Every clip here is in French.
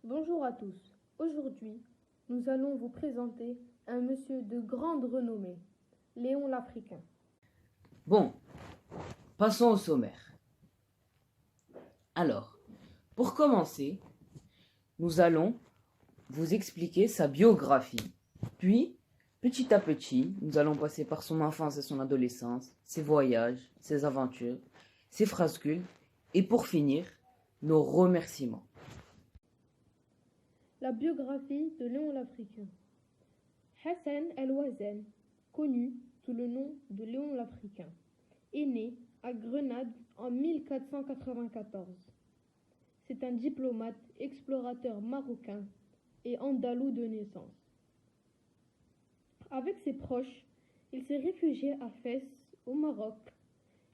Bonjour à tous. Aujourd'hui, nous allons vous présenter un monsieur de grande renommée, Léon l'Africain. Bon, passons au sommaire. Alors, pour commencer, nous allons vous expliquer sa biographie. Puis, petit à petit, nous allons passer par son enfance et son adolescence, ses voyages, ses aventures, ses frasques, et pour finir, nos remerciements. La biographie de Léon l'Africain. Hassan El-Ouazen, connu sous le nom de Léon l'Africain, est né à Grenade en 1494. C'est un diplomate, explorateur marocain et andalou de naissance. Avec ses proches, il s'est réfugié à Fès, au Maroc,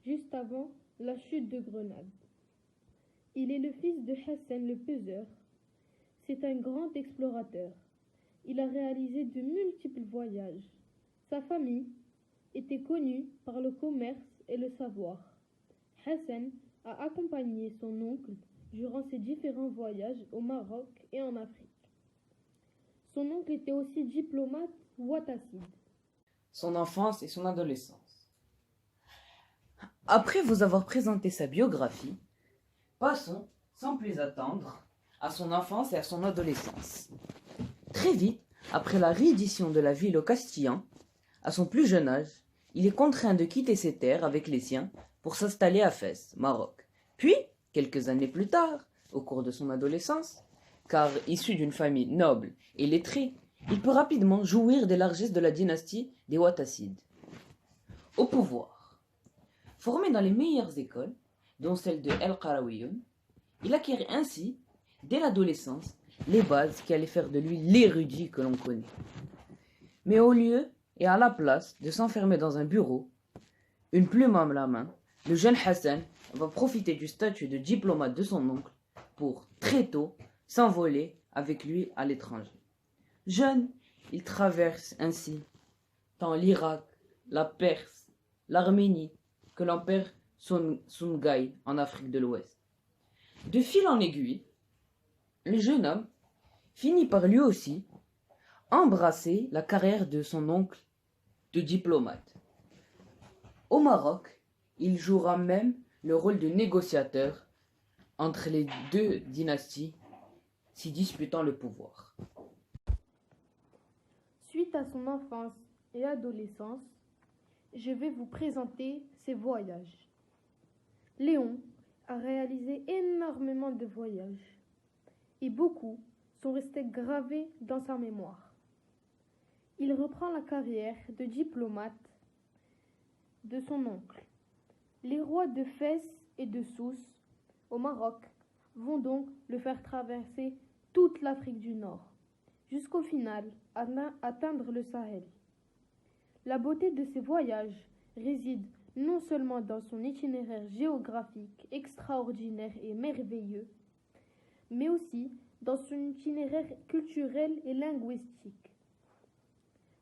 juste avant la chute de Grenade. Il est le fils de Hassan le Peseur. C'est un grand explorateur. Il a réalisé de multiples voyages. Sa famille était connue par le commerce et le savoir. Hassan a accompagné son oncle durant ses différents voyages au Maroc et en Afrique. Son oncle était aussi diplomate ouattacide. Son enfance et son adolescence. Après vous avoir présenté sa biographie, passons, sans plus attendre, à son enfance et à son adolescence. Très vite, après la reddition de la ville aux Castillans, à son plus jeune âge, il est contraint de quitter ses terres avec les siens pour s'installer à Fès, Maroc. Puis, quelques années plus tard, au cours de son adolescence, car issu d'une famille noble et lettrée, il peut rapidement jouir des largesses de la dynastie des Ouattacides. Au pouvoir, formé dans les meilleures écoles, dont celle de El Qarawiyun, il acquiert ainsi, dès l'adolescence, les bases qui allaient faire de lui l'érudit que l'on connaît. Mais au lieu et à la place de s'enfermer dans un bureau, une plume à la main, le jeune Hassan va profiter du statut de diplomate de son oncle pour, très tôt, s'envoler avec lui à l'étranger. Jeune, il traverse ainsi tant l'Irak, la Perse, l'Arménie que l'empire Songhai en Afrique de l'Ouest. De fil en aiguille, le jeune homme finit par lui aussi embrasser la carrière de son oncle de diplomate. Au Maroc, il jouera même le rôle de négociateur entre les deux dynasties s'y disputant le pouvoir. Suite à son enfance et adolescence, je vais vous présenter ses voyages. Léon a réalisé énormément de voyages et beaucoup sont restés gravés dans sa mémoire. Il reprend la carrière de diplomate de son oncle. Les rois de Fès et de Sousse, au Maroc, vont donc le faire traverser toute l'Afrique du Nord, jusqu'au final atteindre le Sahel. La beauté de ces voyages réside non seulement dans son itinéraire géographique extraordinaire et merveilleux, mais aussi dans son itinéraire culturel et linguistique.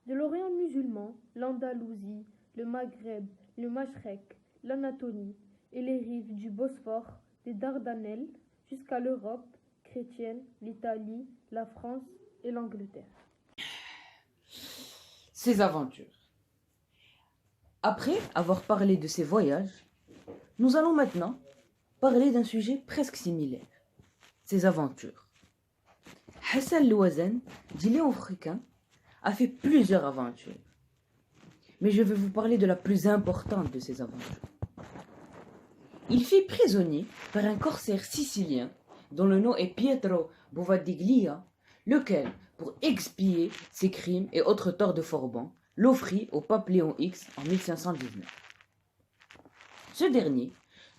De l'Orient musulman, l'Andalousie, le Maghreb, le Mashrek, l'Anatolie et les rives du Bosphore, des Dardanelles, jusqu'à l'Europe chrétienne, l'Italie, la France et l'Angleterre. Ses aventures. Après avoir parlé de ses voyages, nous allons maintenant parler d'un sujet presque similaire, ses aventures. Hassan El-Ouazen, dit Léon l'Africain, a fait plusieurs aventures. Mais je vais vous parler de la plus importante de ces aventures. Il fut prisonnier par un corsaire sicilien dont le nom est Pietro Bovadiglia, lequel, pour expier ses crimes et autres torts de Forban, l'offrit au pape Léon X en 1519. Ce dernier,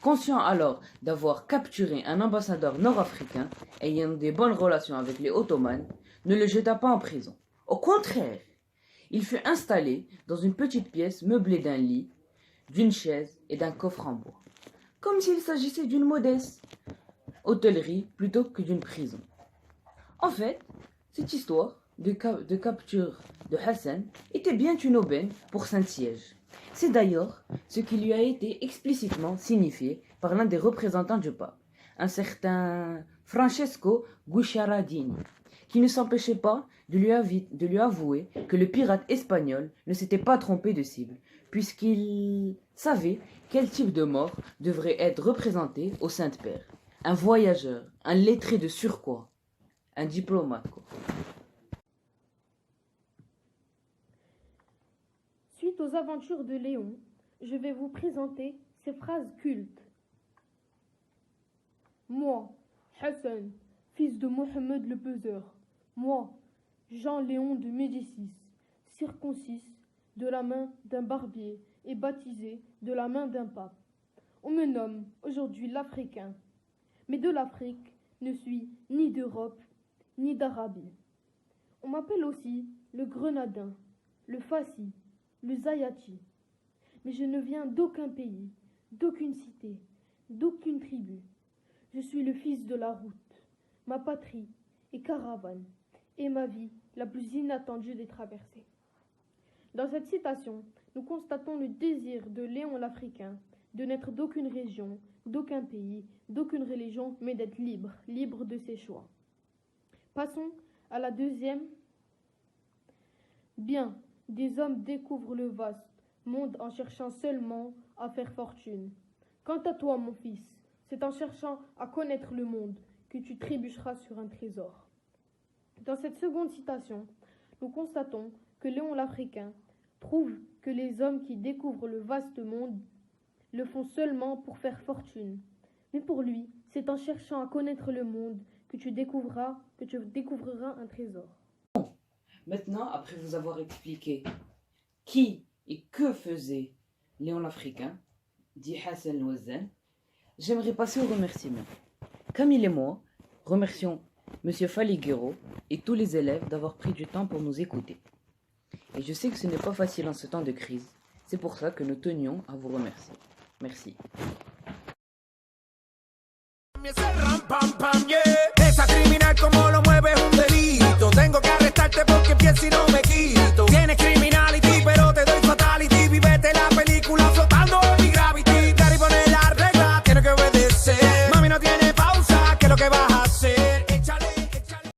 conscient alors d'avoir capturé un ambassadeur nord-africain ayant des bonnes relations avec les Ottomans, ne le jeta pas en prison. Au contraire, il fut installé dans une petite pièce meublée d'un lit, d'une chaise et d'un coffre en bois, comme s'il s'agissait d'une modeste hôtellerie plutôt que d'une prison. En fait, cette histoire de capture de Hassan était bien une aubaine pour Saint-Siège. C'est d'ailleurs ce qui lui a été explicitement signifié par l'un des représentants du pape, un certain Francesco Guicciardini, qui ne s'empêchait pas de lui avouer que le pirate espagnol ne s'était pas trompé de cible, puisqu'il savait quel type de mort devrait être représenté au Saint-Père. Un voyageur, un lettré de surcroît, un diplomate, quoi. Suite aux aventures de Léon, je vais vous présenter ces phrases cultes. Moi, Hassan, fils de Mohammed le Peseur, moi, Jean-Léon de Médicis, circoncis de la main d'un barbier et baptisé de la main d'un pape. On me nomme aujourd'hui l'Africain, mais de l'Afrique ne suis ni d'Europe ni d'Arabie. On m'appelle aussi le Grenadin, le Fassi, le Zayati, mais je ne viens d'aucun pays, d'aucune cité, d'aucune tribu. Je suis le fils de la route, ma patrie est caravane, et ma vie la plus inattendue des traversées. Dans cette citation, nous constatons le désir de Léon l'Africain de n'être d'aucune région, d'aucun pays, d'aucune religion, mais d'être libre, libre de ses choix. Passons à la deuxième. Bien, des hommes découvrent le vaste monde en cherchant seulement à faire fortune. Quant à toi, mon fils, c'est en cherchant à connaître le monde que tu trébucheras sur un trésor. Dans cette seconde citation, nous constatons que Léon l'Africain trouve que les hommes qui découvrent le vaste monde le font seulement pour faire fortune. Mais pour lui, c'est en cherchant à connaître le monde que tu découvriras un trésor. Maintenant, après vous avoir expliqué qui et que faisait Léon l'Africain, dit Hassan Wazan, j'aimerais passer aux remerciements. Camille et moi remercions M. Faliguero et tous les élèves d'avoir pris du temps pour nous écouter. Et je sais que ce n'est pas facile en ce temps de crise. C'est pour ça que nous tenions à vous remercier. Merci. Esa criminal como lo mueve es un delito. Tengo que arrestarte porque pienso y no